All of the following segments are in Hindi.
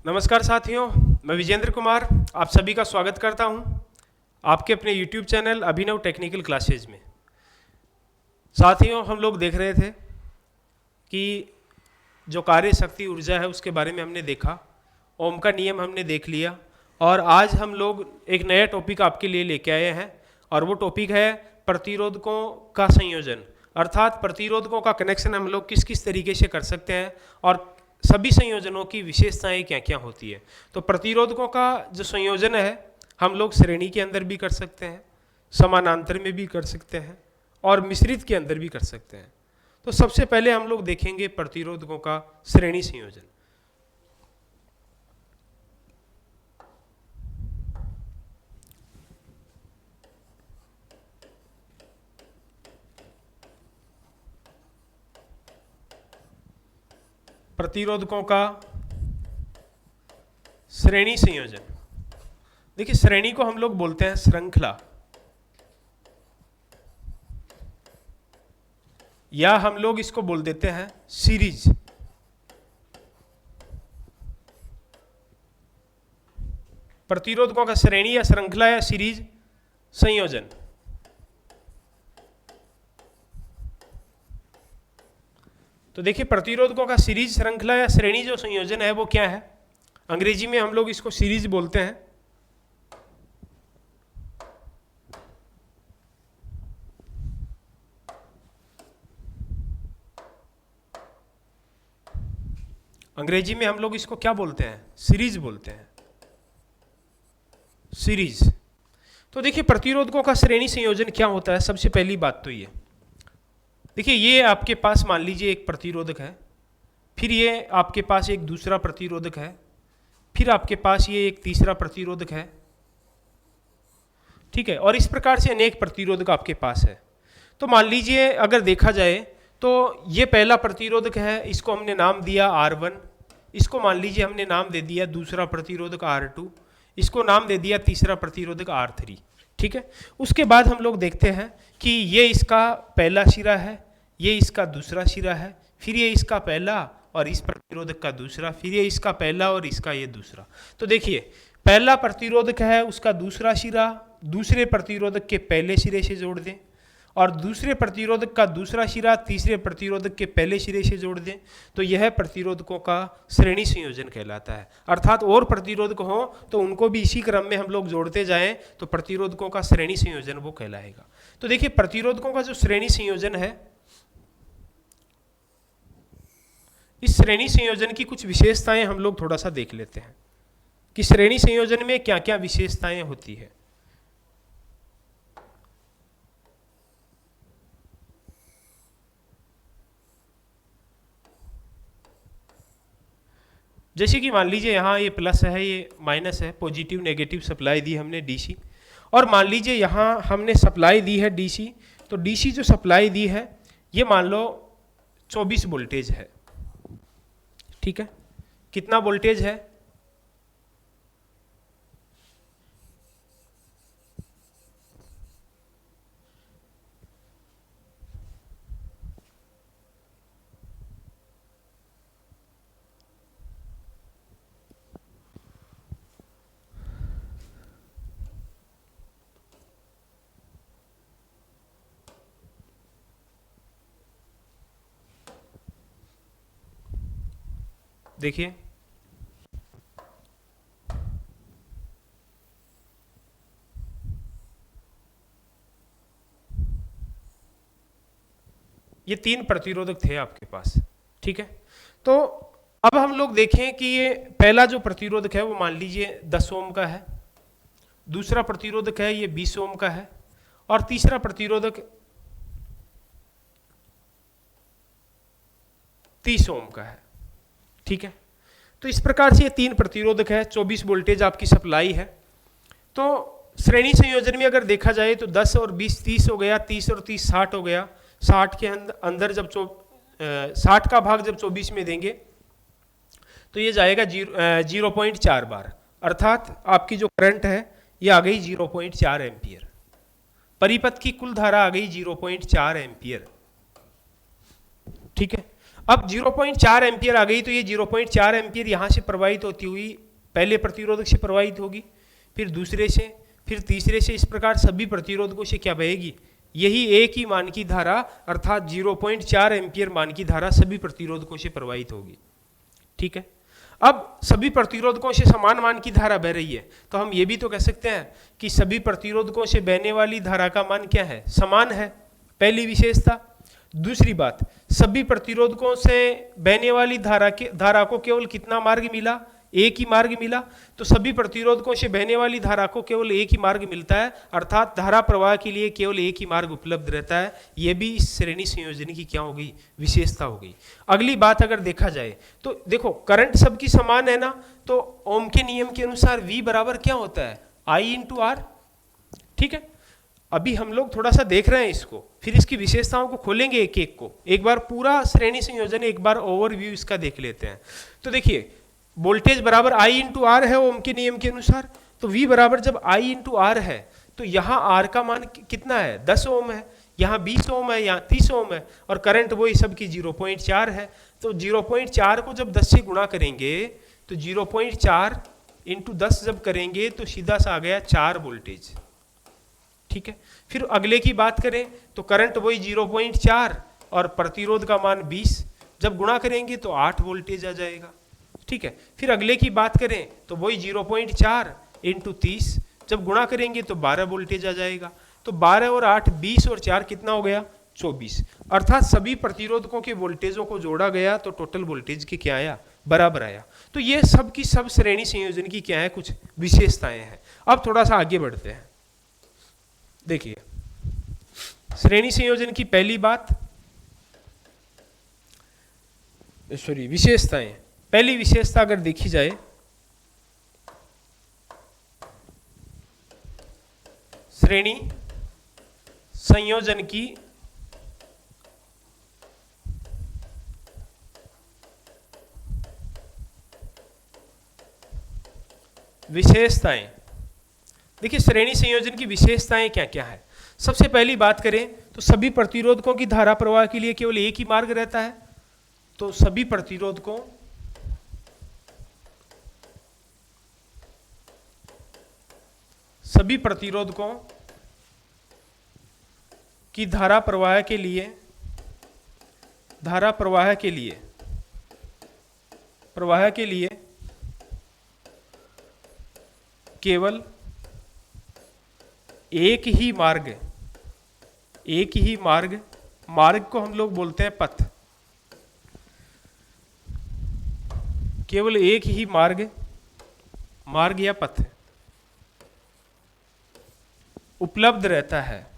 नमस्कार साथियों, मैं विजेंद्र कुमार आप सभी का स्वागत करता हूं आपके अपने YouTube चैनल अभिनव टेक्निकल क्लासेज में। साथियों, हम लोग देख रहे थे कि जो कार्य शक्ति ऊर्जा है उसके बारे में हमने देखा, ओम का नियम हमने देख लिया और आज हम लोग एक नया टॉपिक आपके लिए लेके आए हैं और वो टॉपिक है प्रतिरोधकों का संयोजन। अर्थात प्रतिरोधकों का कनेक्शन हम लोग किस किस तरीके से कर सकते हैं और सभी संयोजनों की विशेषताएं क्या क्या होती है। तो प्रतिरोधकों का जो संयोजन है हम लोग श्रेणी के अंदर भी कर सकते हैं, समानांतर में भी कर सकते हैं और मिश्रित के अंदर भी कर सकते हैं। तो सबसे पहले हम लोग देखेंगे प्रतिरोधकों का श्रेणी संयोजन। प्रतिरोधकों का श्रेणी संयोजन। देखिए, श्रेणी को हम लोग बोलते हैं श्रृंखला या हम लोग इसको बोल देते हैं सीरीज। प्रतिरोधकों का श्रेणी या श्रृंखला या सीरीज संयोजन। तो देखिए, प्रतिरोधकों का सीरीज, श्रृंखला या श्रेणी जो संयोजन है वो क्या है। अंग्रेजी में हम लोग इसको सीरीज बोलते हैं। अंग्रेजी में हम लोग इसको क्या बोलते हैं, सीरीज बोलते हैं, सीरीज। तो देखिए, प्रतिरोधकों का श्रेणी संयोजन क्या होता है। सबसे पहली बात तो ये देखिए, ये आपके पास मान लीजिए एक प्रतिरोधक है, फिर ये आपके पास एक दूसरा प्रतिरोधक है, फिर आपके पास ये एक तीसरा प्रतिरोधक है, ठीक है, और इस प्रकार से अनेक प्रतिरोधक आपके पास है। तो मान लीजिए अगर देखा जाए तो ये पहला प्रतिरोधक है, इसको हमने नाम दिया R1, इसको मान लीजिए हमने नाम दे दिया दूसरा प्रतिरोधक R2, इसको नाम दे दिया तीसरा प्रतिरोधक R3, ठीक है। उसके बाद हम लोग देखते हैं कि ये इसका पहला सिरा है, ये इसका दूसरा सिरा है, फिर ये इसका पहला और इस प्रतिरोधक का दूसरा, फिर ये इसका पहला और इसका ये दूसरा। तो देखिए, पहला प्रतिरोधक है उसका दूसरा सिरा दूसरे प्रतिरोधक के पहले सिरे से जोड़ दें और दूसरे प्रतिरोधक का दूसरा सिरा तीसरे प्रतिरोधक के पहले सिरे से जोड़ दें, तो यह प्रतिरोधकों का श्रेणी संयोजन कहलाता है। अर्थात और प्रतिरोधक हो तो उनको भी इसी क्रम में हम लोग जोड़ते जाएं तो प्रतिरोधकों का श्रेणी संयोजन वो कहलाएगा। तो देखिए, प्रतिरोधकों का जो श्रेणी संयोजन है, इस श्रेणी संयोजन की कुछ विशेषताएं हम लोग थोड़ा सा देख लेते हैं कि श्रेणी संयोजन में क्या क्या विशेषताएं होती है। जैसे कि मान लीजिए यहाँ ये प्लस है, ये माइनस है, पॉजिटिव नेगेटिव सप्लाई दी हमने डीसी, और मान लीजिए यहाँ हमने सप्लाई दी है डीसी। तो डीसी जो सप्लाई दी है ये मान लो 24 वोल्टेज है, ठीक है। कितना वोल्टेज है, देखिए ये 3 प्रतिरोधक थे आपके पास, ठीक है। तो अब हम लोग देखें कि ये पहला जो प्रतिरोधक है वो मान लीजिए 10 ओम का है, दूसरा प्रतिरोधक है ये 20 ओम का है और तीसरा प्रतिरोधक 30 ओम का है, ठीक है। तो इस प्रकार से ये 3 प्रतिरोधक है, 24 वोल्टेज आपकी सप्लाई है। तो श्रेणी संयोजन में अगर देखा जाए तो 10 और 20 30 हो गया, 30 और 30 60 हो गया। 60 के अंदर जब 60 का भाग जब 24 में देंगे तो ये जाएगा 0.4 बार, अर्थात आपकी जो करंट है ये आ गई 0.4 एम्पियर। परिपथ की कुल धारा आ गई 0.4 एम्पियर, ठीक है। अब 0.4 एम्पियर आ गई, तो ये 0.4 एम्पियर यहाँ से प्रवाहित होती हुई पहले प्रतिरोधक से प्रवाहित होगी, फिर दूसरे से, फिर तीसरे से, इस प्रकार सभी प्रतिरोधकों से क्या बहेगी, यही एक ही मान की धारा अर्थात 0.4 एम्पियर मान की धारा सभी प्रतिरोधकों से प्रवाहित होगी। ठीक है, अब सभी प्रतिरोधकों से समान मान की धारा बह रही है, तो हम ये भी तो कह सकते हैं कि सभी प्रतिरोधकों से बहने वाली धारा का मान क्या है, समान है, पहली विशेषता। दूसरी बात, सभी प्रतिरोधकों से बहने वाली धारा को केवल कितना मार्ग मिला, एक ही मार्ग मिला, तो सभी प्रतिरोधकों से बहने वाली धारा को केवल एक ही मार्ग मिलता है, अर्थात धारा प्रवाह के लिए केवल एक ही मार्ग उपलब्ध रहता है। यह भी इस श्रेणी संयोजन की क्या हो गई, विशेषता हो गई। अगली बात अगर देखा जाए तो देखो करंट सबकी समान है ना, तो ओम के नियम के अनुसार V बराबर क्या होता है, I इंटू आर। ठीक है, अभी हम लोग थोड़ा सा देख रहे हैं इसको, फिर इसकी विशेषताओं को खोलेंगे एक एक को, एक बार पूरा श्रेणी संयोजन एक बार ओवरव्यू इसका देख लेते हैं। तो देखिए वोल्टेज बराबर I इंटू आर है ओम के नियम के अनुसार, तो V बराबर जब I इंटू आर है तो यहाँ R का मान कितना है, 10 ओम है, यहाँ 20 ओम है, यहाँ 30 ओम है, और करंट वही सबकी 0.4 है। तो 0.4 को जब 10 से गुणा करेंगे तो 0.4 इंटू 10 जब करेंगे तो सीधा सा आ गया 4 वोल्टेज। ठीक है, फिर अगले की बात करें तो करंट वही 0.4 और प्रतिरोध का मान 20, जब गुणा करेंगे तो 8 वोल्टेज आ जाएगा। ठीक है, फिर अगले की बात करें तो वही 0.4 इंटू 30, जब गुणा करेंगे तो 12 वोल्टेज आ जाएगा। तो 12 और 8 20 और 4 कितना हो गया, 24, अर्थात सभी प्रतिरोधकों के वोल्टेजों को जोड़ा गया तो टोटल वोल्टेज की क्या आया, बराबर आया। तो ये सब की सब श्रेणी संयोजन की क्या है, कुछ विशेषताएं हैं। अब थोड़ा सा आगे बढ़ते हैं। देखिए श्रेणी संयोजन की पहली बात, सॉरी विशेषताएं, पहली विशेषता अगर देखी जाए श्रेणी संयोजन की विशेषताएं, देखिए श्रेणी संयोजन की विशेषताएं क्या क्या है। सबसे पहली बात करें तो सभी प्रतिरोधकों की धारा प्रवाह के लिए केवल एक ही मार्ग रहता है, तो सभी प्रतिरोधकों की धारा प्रवाह के लिए केवल एक ही मार्ग को हम लोग बोलते हैं पथ, केवल एक ही मार्ग या पथ उपलब्ध रहता है।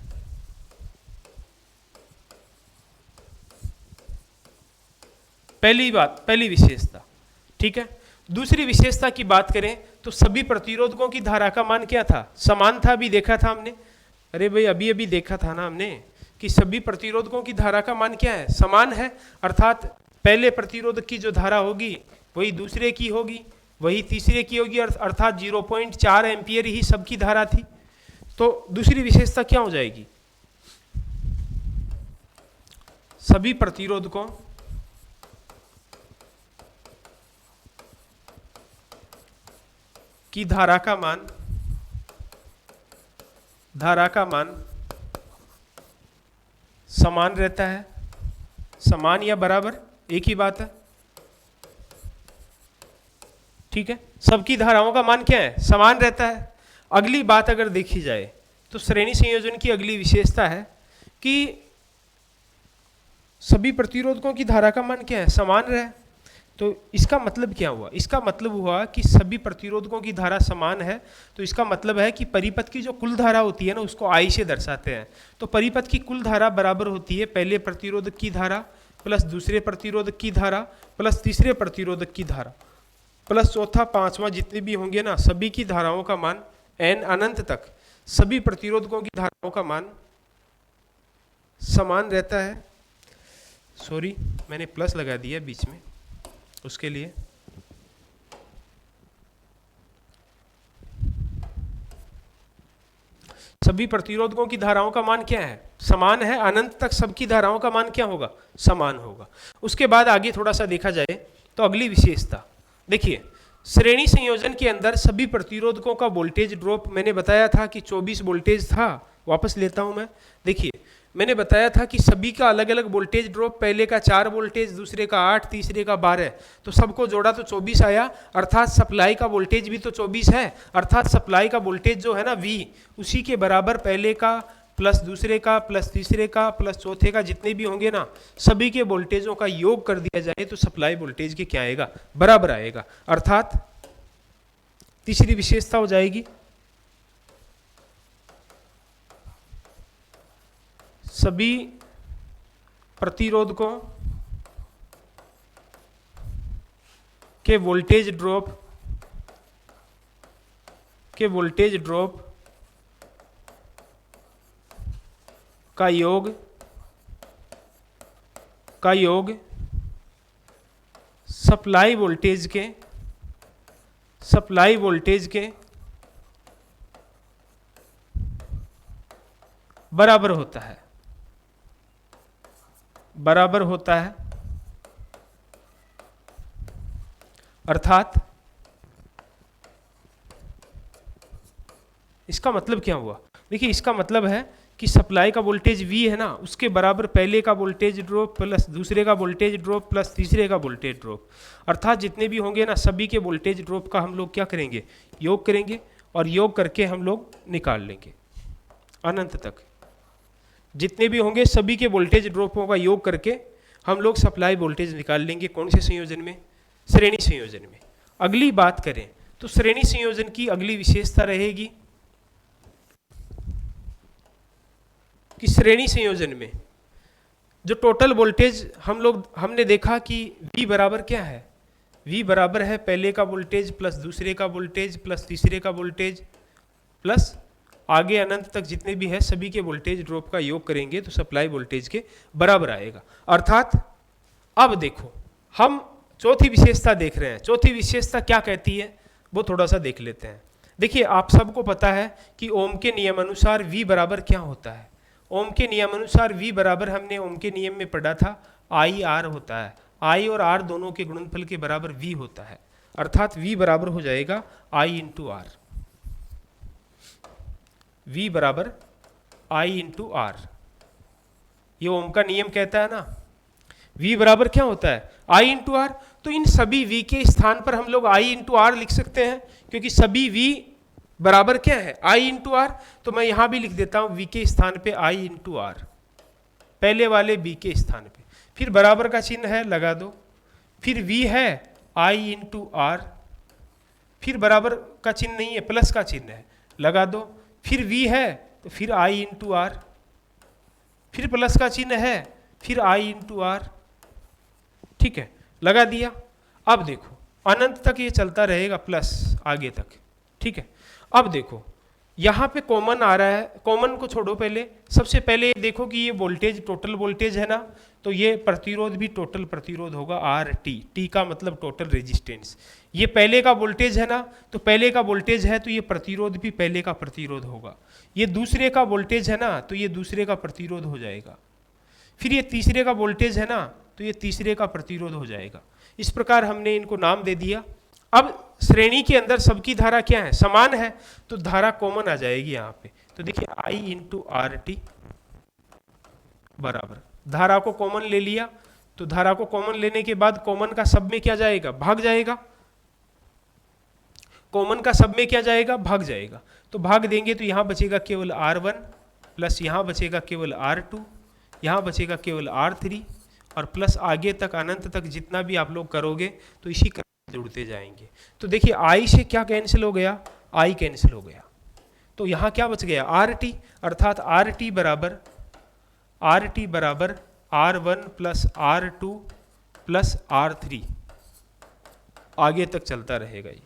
पहली विशेषता। ठीक है, दूसरी विशेषता की बात करें तो सभी प्रतिरोधकों की धारा का मान क्या था, समान था। अभी देखा था हमने, अरे भाई अभी देखा था ना हमने कि सभी प्रतिरोधकों की धारा का मान क्या है, समान है, अर्थात पहले प्रतिरोधक की जो धारा होगी वही दूसरे की होगी, वही तीसरे की होगी, अर्थात 0.4 एम्पियर ही सबकी धारा थी। तो दूसरी विशेषता क्या हो जाएगी, सभी प्रतिरोधकों की धारा का मान समान रहता है, समान या बराबर एक ही बात है। ठीक है, सबकी धाराओं का मान क्या है, समान रहता है। अगली बात अगर देखी जाए तो श्रेणी संयोजन की अगली विशेषता है कि सभी प्रतिरोधकों की धारा का मान क्या है, समान रहे। तो इसका मतलब क्या हुआ, इसका मतलब हुआ कि सभी प्रतिरोधकों की धारा समान है, तो इसका मतलब है कि परिपथ की जो कुल धारा होती है ना उसको I से दर्शाते हैं। तो परिपथ की कुल धारा बराबर होती है पहले प्रतिरोधक की धारा प्लस दूसरे प्रतिरोधक की धारा प्लस तीसरे प्रतिरोधक की धारा प्लस चौथा पांचवा, जितने भी होंगे ना सभी की धाराओं का मान n अनंत तक सभी प्रतिरोधकों की धाराओं का मान समान रहता है। सॉरी मैंने प्लस लगा दिया बीच में, उसके लिए सभी प्रतिरोधकों की धाराओं का मान क्या है? समान है। अनंत तक सबकी धाराओं का मान क्या होगा? समान होगा। उसके बाद आगे थोड़ा सा देखा जाए तो अगली विशेषता देखिए, श्रेणी संयोजन के अंदर सभी प्रतिरोधकों का वोल्टेज ड्रॉप, मैंने बताया था कि 24 वोल्टेज था, वापस लेता हूं मैं। देखिए मैंने बताया था कि सभी का अलग अलग वोल्टेज ड्रॉप, पहले का 4 वोल्टेज, दूसरे का 8, तीसरे का 12, तो सबको जोड़ा तो 24 आया, अर्थात सप्लाई का वोल्टेज भी तो 24 है, अर्थात सप्लाई का वोल्टेज जो है ना V, उसी के बराबर पहले का प्लस दूसरे का प्लस तीसरे का प्लस चौथे का, जितने भी होंगे ना, सभी के वोल्टेजों का योग कर दिया जाए तो सप्लाई वोल्टेज के क्या आएगा? बराबर आएगा। अर्थात तीसरी विशेषता हो जाएगी सभी प्रतिरोधकों के वोल्टेज ड्रॉप का योग सप्लाई वोल्टेज के बराबर होता है। अर्थात इसका मतलब क्या हुआ? देखिए इसका मतलब है कि सप्लाई का वोल्टेज V है ना, उसके बराबर पहले का वोल्टेज ड्रॉप प्लस दूसरे का वोल्टेज ड्रॉप प्लस तीसरे का वोल्टेज ड्रॉप, अर्थात जितने भी होंगे ना, सभी के वोल्टेज ड्रॉप का हम लोग क्या करेंगे? योग करेंगे, और योग करके हम लोग निकाल लेंगे अनंत तक। जितने भी होंगे सभी के वोल्टेज ड्रॉपों का योग करके हम लोग सप्लाई वोल्टेज निकाल लेंगे। कौन से संयोजन में? श्रेणी संयोजन में। अगली बात करें तो श्रेणी संयोजन की अगली विशेषता रहेगी कि श्रेणी संयोजन में जो टोटल वोल्टेज हमने देखा कि V बराबर क्या है? V बराबर है पहले का वोल्टेज प्लस दूसरे का वोल्टेज प्लस तीसरे का वोल्टेज प्लस आगे अनंत तक जितने भी है सभी के वोल्टेज ड्रॉप का योग करेंगे तो सप्लाई वोल्टेज के बराबर आएगा। अर्थात अब देखो हम चौथी विशेषता देख रहे हैं। चौथी विशेषता क्या कहती है वो थोड़ा सा देख लेते हैं। देखिए आप सबको पता है कि ओम के नियम अनुसार V बराबर क्या होता है? ओम के नियम अनुसार V बराबर हमने ओम के नियम में पढ़ा था I/R होता है। I और R दोनों के गुणनफल के बराबर V होता है। अर्थात V बराबर हो जाएगा I/R। V बराबर I/R, ये ओम का नियम कहता है ना। V बराबर क्या होता है? I/R। तो इन सभी V के स्थान पर हम लोग I/R लिख सकते हैं, क्योंकि सभी V बराबर क्या है? I/R। तो मैं यहां भी लिख देता हूं V के स्थान पे I/R, पहले वाले V के स्थान पे, फिर बराबर का चिन्ह है लगा दो, फिर V है I/R, फिर बराबर का चिन्ह नहीं है, प्लस का चिन्ह है, लगा दो, फिर V है तो फिर I/R, फिर प्लस का चिन्ह है, फिर I/R, ठीक है, लगा दिया। अब देखो अनंत तक ये चलता रहेगा प्लस आगे तक, ठीक है। अब देखो यहाँ पे कॉमन आ रहा है, कॉमन को छोड़ो, पहले सबसे पहले देखो कि ये वोल्टेज टोटल वोल्टेज है ना, तो ये प्रतिरोध भी टोटल प्रतिरोध होगा RT, T का मतलब टोटल रेजिस्टेंस। ये पहले का वोल्टेज है ना, तो पहले का वोल्टेज है तो ये प्रतिरोध भी पहले का प्रतिरोध होगा। ये दूसरे का वोल्टेज है ना, तो ये दूसरे का प्रतिरोध हो जाएगा। फिर ये तीसरे का वोल्टेज है ना, तो ये तीसरे का प्रतिरोध हो जाएगा। इस प्रकार हमने इनको नाम दे दिया। अब श्रेणी के अंदर सबकी धारा क्या है? समान है, तो धारा कॉमन आ जाएगी यहाँ पे। तो देखिए I/RT बराबर, धारा को कॉमन ले लिया, तो धारा को कॉमन लेने के बाद कॉमन का सब में क्या जाएगा? भाग जाएगा। कॉमन का सब में क्या जाएगा? भाग जाएगा। तो भाग देंगे तो यहाँ बचेगा केवल R1 प्लस यहाँ बचेगा केवल R2, यहाँ बचेगा केवल R3, और प्लस आगे तक अनंत तक जितना भी आप लोग करोगे तो इसी क्रम से जुड़ते जाएंगे। तो देखिए I से क्या कैंसिल हो गया? I कैंसिल हो गया, तो यहाँ क्या बच गया? RT, अर्थात RT बराबर R1 plus R2 plus R3, आगे तक चलता रहेगा ये।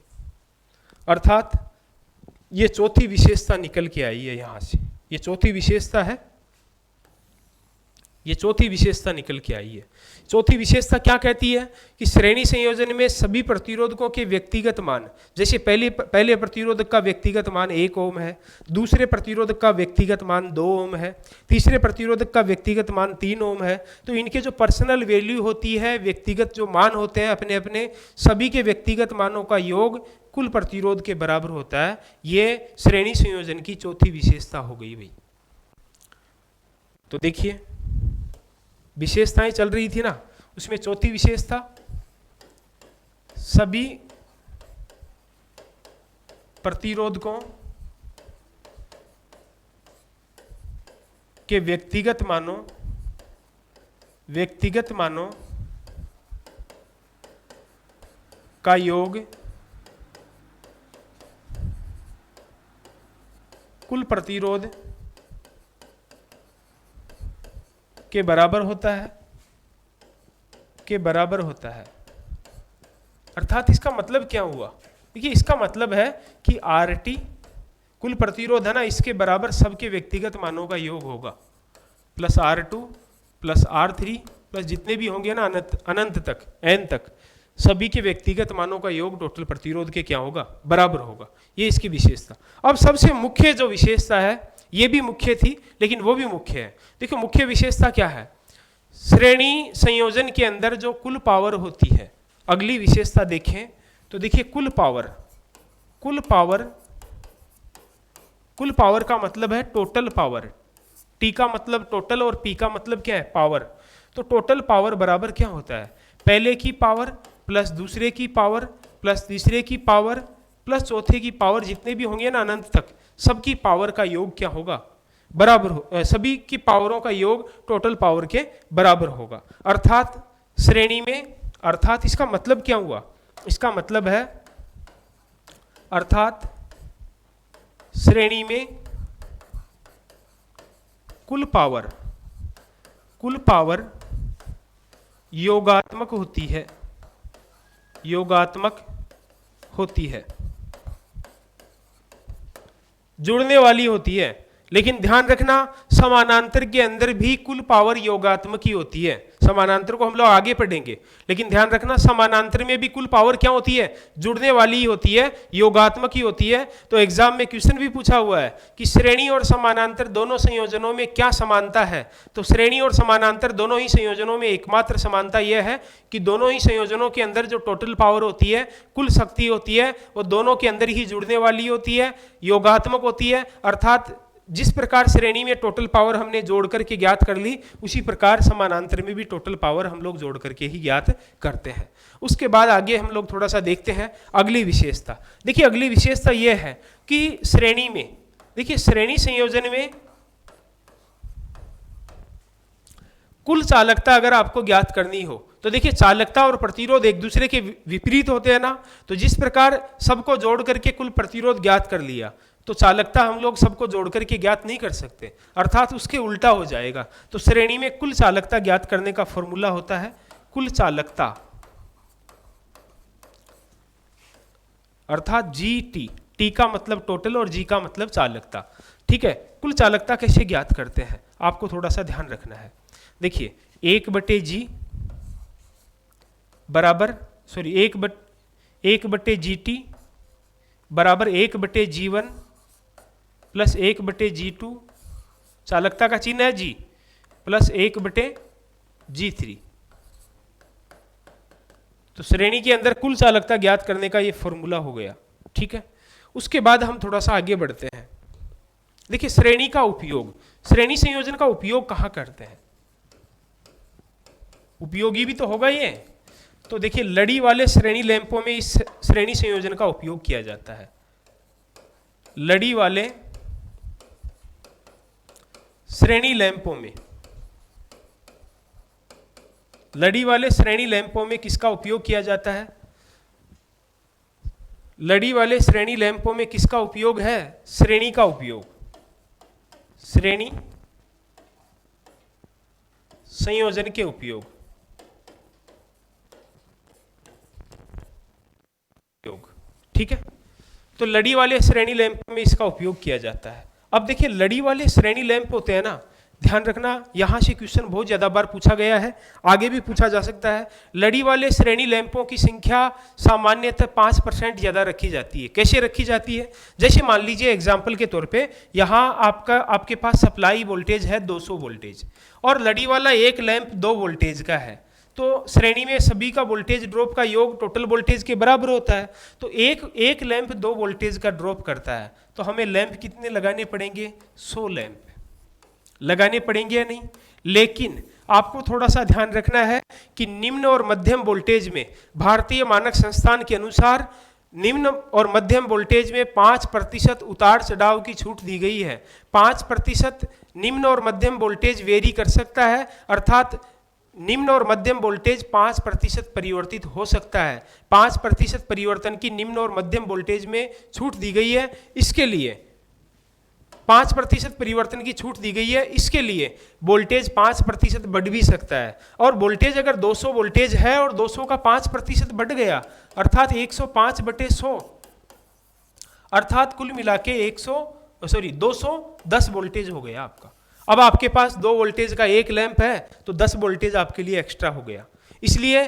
अर्थात ये चौथी विशेषता निकल के आई है यहाँ से। ये चौथी विशेषता है, ये चौथी विशेषता निकल के आई है। चौथी विशेषता क्या कहती है कि श्रेणी संयोजन में सभी प्रतिरोधकों के व्यक्तिगत मान, जैसे पहले प्रतिरोधक का व्यक्तिगत मान 1 ओम है, दूसरे प्रतिरोधक का व्यक्तिगत मान 2 ओम है, तीसरे प्रतिरोधक का व्यक्तिगत मान 3 ओम है, तो इनके जो पर्सनल वैल्यू होती है, व्यक्तिगत जो मान होते हैं अपने अपने, सभी के व्यक्तिगत मानों का योग कुल प्रतिरोध के बराबर होता है। ये श्रेणी संयोजन की चौथी विशेषता हो गई भाई। तो देखिए विशेषताएं चल रही थी ना, उसमें चौथी विशेषता सभी प्रतिरोधकों के व्यक्तिगत मानों का योग कुल प्रतिरोध के बराबर होता है। अर्थात इसका मतलब क्या हुआ? देखिए इसका मतलब है कि RT कुल प्रतिरोध है ना, इसके बराबर सबके व्यक्तिगत मानों का योग होगा, plus R2 plus R3 plus जितने भी होंगे ना अनंत तक, n तक, सभी के व्यक्तिगत मानों का योग टोटल प्रतिरोध के क्या होगा? बराबर होगा। ये इसकी विशेषता। अब सबसे मुख्य जो विशेषता है, ये भी मुख्य थी लेकिन वो भी मुख्य है। देखो मुख्य विशेषता क्या है? श्रेणी संयोजन के अंदर जो कुल पावर होती है, अगली विशेषता देखें तो देखिए कुल पावर का मतलब है टोटल पावर। T का मतलब टोटल और P का मतलब क्या है? पावर। तो टोटल पावर बराबर क्या होता है? पहले की पावर प्लस दूसरे की पावर प्लस तीसरे की पावर प्लस चौथे की पावर, जितने भी होंगे ना अनंत तक, सबकी पावर का योग क्या होगा? बराबर हो, सभी की पावरों का योग टोटल पावर के बराबर होगा। अर्थात श्रेणी में, अर्थात इसका मतलब क्या हुआ? इसका मतलब है अर्थात श्रेणी में कुल पावर योगात्मक होती है, जुड़ने वाली होती है। लेकिन ध्यान रखना समानांतर के अंदर भी कुल पावर योगात्मक ही होती है। समानांतर को हम लोग आगे पढ़ेंगे, लेकिन ध्यान रखना समानांतर में भी कुल पावर क्या होती है? जुड़ने वाली ही होती है, योगात्मक ही होती है। तो एग्जाम में क्वेश्चन भी पूछा हुआ है कि श्रेणी और समानांतर दोनों संयोजनों में क्या समानता है? तो श्रेणी और समानांतर दोनों ही संयोजनों में एकमात्र समानता यह है कि दोनों ही संयोजनों के अंदर जो टोटल पावर होती है, कुल शक्ति होती है, वो दोनों के अंदर ही जुड़ने वाली होती है, योगात्मक होती है। अर्थात जिस प्रकार श्रेणी में टोटल पावर हमने जोड़ करके ज्ञात कर ली, उसी प्रकार समानांतर में भी टोटल पावर हम लोग जोड़ करके ही ज्ञात करते हैं। उसके बाद आगे हम लोग थोड़ा सा देखते हैं अगली विशेषता। देखिए अगली विशेषता यह है कि श्रेणी में, देखिए श्रेणी संयोजन में कुल चालकता अगर आपको ज्ञात करनी हो तो देखिए चालकता और प्रतिरोध एक दूसरे के विपरीत होते हैं ना। तो जिस प्रकार सबको जोड़ करके कुल प्रतिरोध ज्ञात कर लिया, तो चालकता हम लोग सबको जोड़ करके ज्ञात नहीं कर सकते, अर्थात उसके उल्टा हो जाएगा। तो श्रेणी में कुल चालकता ज्ञात करने का फॉर्मूला होता है कुल चालकता, अर्थात GT। T का मतलब टोटल और G का मतलब चालकता। ठीक है, कुल चालकता कैसे ज्ञात करते हैं आपको थोड़ा सा ध्यान रखना है। देखिए 1/G बराबर, सॉरी 1/GT बराबर 1/G1 प्लस 1/G2, चालकता का चिन्ह है G, प्लस 1/G3। तो श्रेणी के अंदर कुल चालकता ज्ञात करने का ये फॉर्मूला हो गया। ठीक है, उसके बाद हम थोड़ा सा आगे बढ़ते हैं। देखिए श्रेणी का उपयोग, श्रेणी संयोजन का उपयोग कहाँ करते हैं? उपयोगी भी तो होगा ये। तो देखिए लड़ी वाले श्रेणी लैंपों में इस श्रेणी संयोजन का उपयोग किया जाता है। लड़ी वाले श्रेणी लैंपों में, लड़ी वाले श्रेणी लैंपों में किसका उपयोग किया जाता है? लड़ी वाले श्रेणी लैंपों में किसका उपयोग है? श्रेणी का उपयोग, श्रेणी संयोजन के उपयोग। ठीक है, तो लड़ी वाले श्रेणी लैंप में इसका उपयोग किया जाता है। अब देखिए लड़ी वाले श्रेणी लैंप होते हैं ना, ध्यान रखना, यहाँ से क्वेश्चन बहुत ज़्यादा बार पूछा गया है, आगे भी पूछा जा सकता है। लड़ी वाले श्रेणी लैंपों की संख्या सामान्यतः 5% ज़्यादा रखी जाती है। कैसे रखी जाती है? जैसे मान लीजिए एग्जाम्पल के तौर पे यहाँ आपके पास सप्लाई वोल्टेज है 200 वोल्टेज और लड़ी वाला एक लैंप 2 वोल्टेज का है, तो श्रेणी में सभी का वोल्टेज ड्रॉप का योग टोटल वोल्टेज के बराबर होता है। तो एक लैंप 2 वोल्टेज का ड्रॉप करता है, तो हमें लैंप कितने लगाने पड़ेंगे? 100 लैंप लगाने पड़ेंगे या नहीं? लेकिन आपको थोड़ा सा ध्यान रखना है कि निम्न और मध्यम वोल्टेज में भारतीय मानक संस्थान के अनुसार निम्न और मध्यम वोल्टेज में 5% उतार चढ़ाव की छूट दी गई है। 5% निम्न और मध्यम वोल्टेज वेरी कर सकता है, अर्थात निम्न और मध्यम वोल्टेज 5% परिवर्तित हो सकता है। 5% परिवर्तन की निम्न और मध्यम वोल्टेज में छूट दी गई है। इसके लिए 5% परिवर्तन की छूट दी गई है, इसके लिए वोल्टेज 5% बढ़ भी सकता है। और वोल्टेज अगर 200 वोल्टेज है और 200 का 5% बढ़ गया, अर्थात 105/100, अर्थात कुल मिला के 210 वोल्टेज हो गया आपका। अब आपके पास 2 वोल्टेज का एक लैंप है तो 10 वोल्टेज आपके लिए एक्स्ट्रा हो गया। इसलिए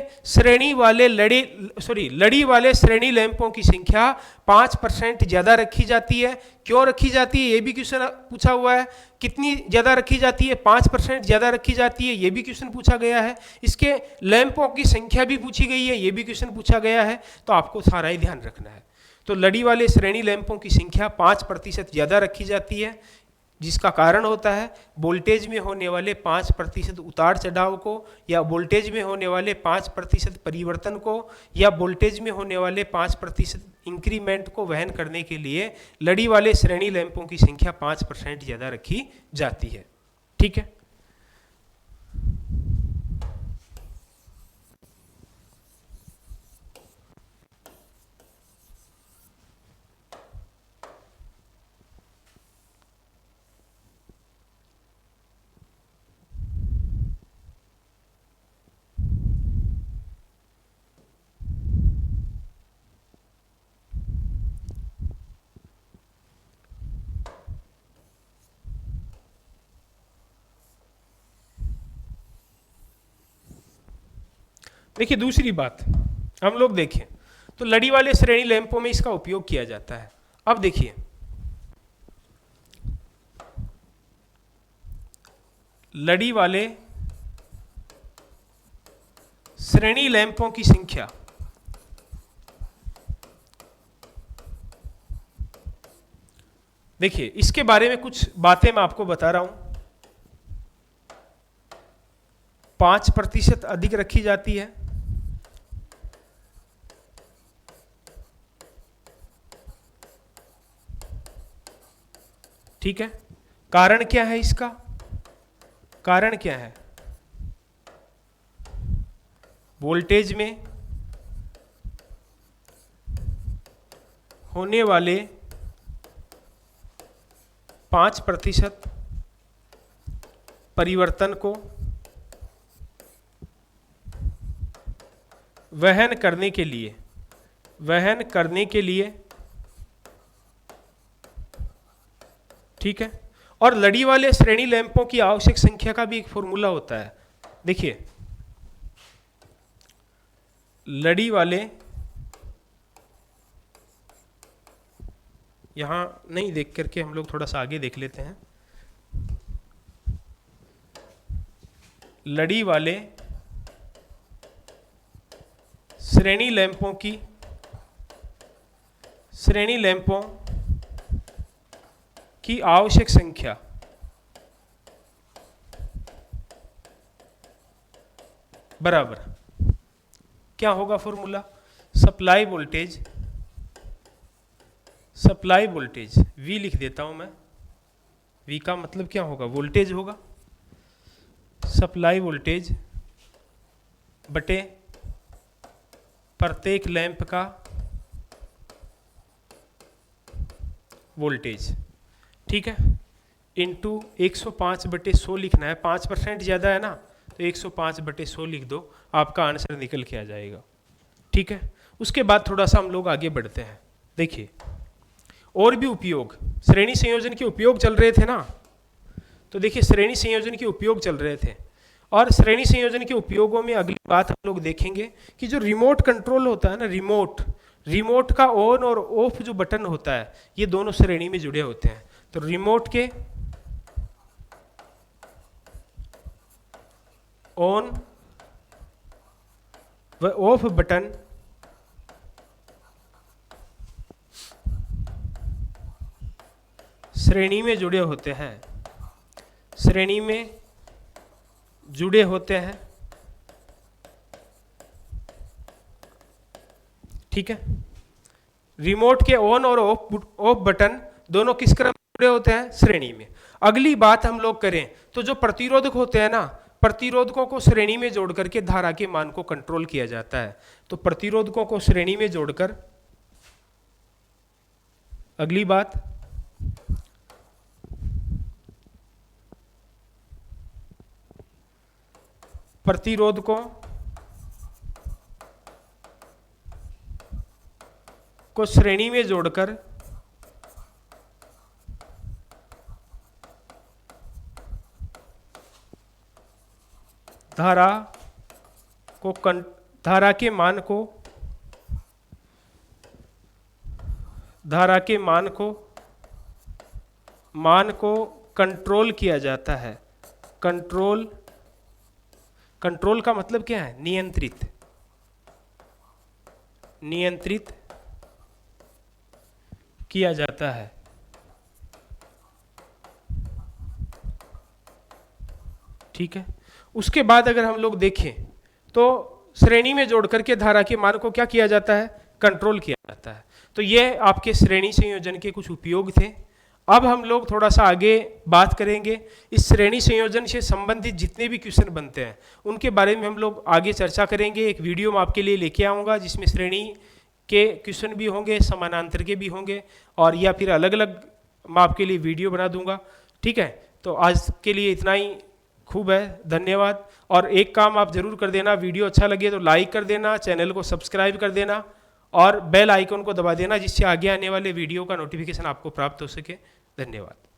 लड़ी वाले श्रेणी लैंपों की संख्या 5% ज़्यादा रखी जाती है। क्यों रखी जाती है, ये भी क्वेश्चन पूछा हुआ है। कितनी ज़्यादा रखी जाती है? 5% ज़्यादा रखी जाती है, ये भी क्वेश्चन पूछा गया है। इसके लैंपों की संख्या भी पूछी गई है, ये भी क्वेश्चन पूछा गया है। तो आपको सारा ही ध्यान रखना है। तो लड़ी वाले श्रेणी लैंपों की संख्या 5% ज़्यादा रखी जाती है, जिसका कारण होता है वोल्टेज में होने वाले 5% उतार चढ़ाव को, या वोल्टेज में होने वाले 5% परिवर्तन को, या वोल्टेज में होने वाले 5% इंक्रीमेंट को वहन करने के लिए लड़ी वाले श्रेणी लैंपों की संख्या 5% ज़्यादा रखी जाती है। ठीक है। देखिए दूसरी बात हम लोग देखें तो लड़ी वाले श्रेणी लैंपों में इसका उपयोग किया जाता है। अब देखिए लड़ी वाले श्रेणी लैंपों की संख्या देखिए, इसके बारे में कुछ बातें मैं आपको बता रहा हूं। 5% अधिक रखी जाती है, ठीक है। कारण क्या है इसका? कारण क्या है? वोल्टेज में होने वाले 5% परिवर्तन को वहन करने के लिए ठीक है। और लड़ी वाले श्रेणी लैंपों की आवश्यक संख्या का भी एक फॉर्मूला होता है। देखिए लड़ी वाले, यहां नहीं देख करके हम लोग थोड़ा सा आगे देख लेते हैं। लड़ी वाले श्रेणी लैंपों की आवश्यक संख्या बराबर क्या होगा फॉर्मूला? सप्लाई वोल्टेज V लिख देता हूं मैं। V का मतलब क्या होगा? वोल्टेज होगा। सप्लाई वोल्टेज बटे प्रत्येक लैंप का वोल्टेज, ठीक है, इंटू 105/100 लिखना है। 5% ज़्यादा है ना, तो 105/100 लिख दो, आपका आंसर निकल के आ जाएगा। ठीक है। उसके बाद थोड़ा सा हम लोग आगे बढ़ते हैं। देखिए और भी उपयोग, श्रेणी संयोजन के उपयोग चल रहे थे ना, तो देखिए श्रेणी संयोजन के उपयोग चल रहे थे, और श्रेणी संयोजन के उपयोगों में अगली बात हम लोग देखेंगे कि जो रिमोट कंट्रोल होता है ना, रिमोट का ऑन और ऑफ जो बटन होता है, ये दोनों श्रेणी में जुड़े होते हैं। तो रिमोट के ऑन व ऑफ बटन श्रेणी में जुड़े होते हैं, श्रेणी में जुड़े होते हैं, ठीक है। रिमोट के ऑन और ऑफ बटन दोनों किस क्रम में जुड़े होते हैं? श्रेणी में। अगली बात हम लोग करें तो जो प्रतिरोधक होते हैं ना, प्रतिरोधकों को श्रेणी में जोड़ करके धारा के मान को कंट्रोल किया जाता है। तो प्रतिरोधकों को श्रेणी में जोड़कर, अगली बात, प्रतिरोधकों को श्रेणी में जोड़कर धारा के मान को कंट्रोल किया जाता है। कंट्रोल का मतलब क्या है? नियंत्रित किया जाता है। ठीक है। उसके बाद अगर हम लोग देखें तो श्रेणी में जोड़ करके धारा के मान को क्या किया जाता है? कंट्रोल किया जाता है। तो ये आपके श्रेणी संयोजन के कुछ उपयोग थे। अब हम लोग थोड़ा सा आगे बात करेंगे, इस श्रेणी संयोजन से संबंधित जितने भी क्वेश्चन बनते हैं उनके बारे में हम लोग आगे चर्चा करेंगे। एक वीडियो मैं आपके लिए लेके आऊँगा जिसमें श्रेणी के क्वेश्चन भी होंगे, समानांतर के भी होंगे, और या फिर अलग अलग मैं आपके लिए वीडियो बना दूंगा। ठीक है, तो आज के लिए इतना ही खूब है, धन्यवाद। और एक काम आप जरूर कर देना, वीडियो अच्छा लगे तो लाइक कर देना, चैनल को सब्सक्राइब कर देना और बेल आइकन को दबा देना, जिससे आगे आने वाले वीडियो का नोटिफिकेशन आपको प्राप्त हो सके। धन्यवाद।